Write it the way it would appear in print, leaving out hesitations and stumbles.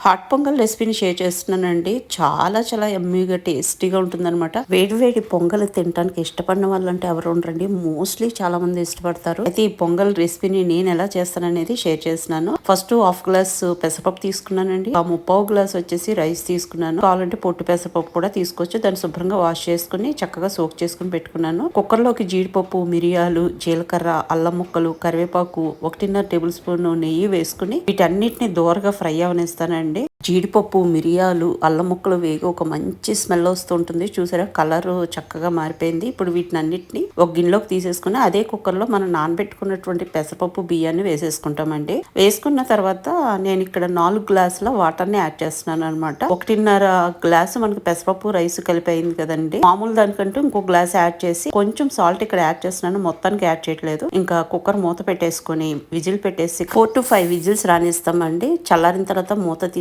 Hot pongal రెసిపీని share చేస్తున్నానండి. చాలా చాలా యమ్మీగా టేస్టీగా ఉంటుందన్నమాట. వేడి వేడి పొంగల్ తినడానికి ఇష్టపడిన వాళ్ళంటే ఎవరు ఉండరండి. మోస్ట్లీ చాలా మంది ఇష్టపడతారు. అయితే ఈ పొంగల్ రెసిపీని నేను ఎలా చేస్తాననేది షేర్ చేస్తున్నాను. ఫస్ట్ హాఫ్ గ్లాస్ పెసరపప్పు తీసుకున్నానండి. ఆ ముప్పావు గ్లాస్ వచ్చేసి రైస్ తీసుకున్నాను. కావాలంటే పొట్టు పెసరపప్పు కూడా తీసుకోవచ్చు. దాన్ని శుభ్రంగా వాష్ చేసుకుని చక్కగా సోక్ చేసుకుని పెట్టుకున్నాను. కుక్కర్ లోకి జీడిపప్పు, మిరియాలు, జీలకర్ర, అల్లం ముక్కలు, కరివేపాకు, 1.5 టేబుల్ స్పూన్ నెయ్యి వేసుకుని వీటన్నిటిని దోరగా ఫ్రై అవనిస్తానండి. జీడిపప్పు, మిరియాలు, అల్లం ముక్కలు వేగి ఒక మంచి స్మెల్ వస్తుంటుంది. చూసారా, కలర్ చక్కగా మారిపోయింది. ఇప్పుడు వీటిని అన్నిటిని ఒక గిన్నెలోకి తీసేసుకుని అదే కుక్కర్ లో మనం నానబెట్టుకున్నటువంటి పెసరపప్పు బియ్యాన్ని వేసేసుకుంటామండి. వేసుకున్న తర్వాత నేను ఇక్కడ 4 గ్లాసుల వాటర్ ని యాడ్ చేస్తున్నాను అనమాట. 1.5 గ్లాసు మనకి పెసరపప్పు రైస్ కలిపి అయింది కదండి. మామూలు దానికంటే ఇంకో గ్లాస్ యాడ్ చేసి కొంచెం సాల్ట్ ఇక్కడ యాడ్ చేస్తున్నాను. మొత్తానికి యాడ్ చేయట్లేదు. ఇంకా కుక్కర్ మూత పెట్టేసుకుని విజిల్ పెట్టేసి 4 to 5 విజిల్స్ రానిస్తామండి. చల్లారిన తర్వాత మూత తీసి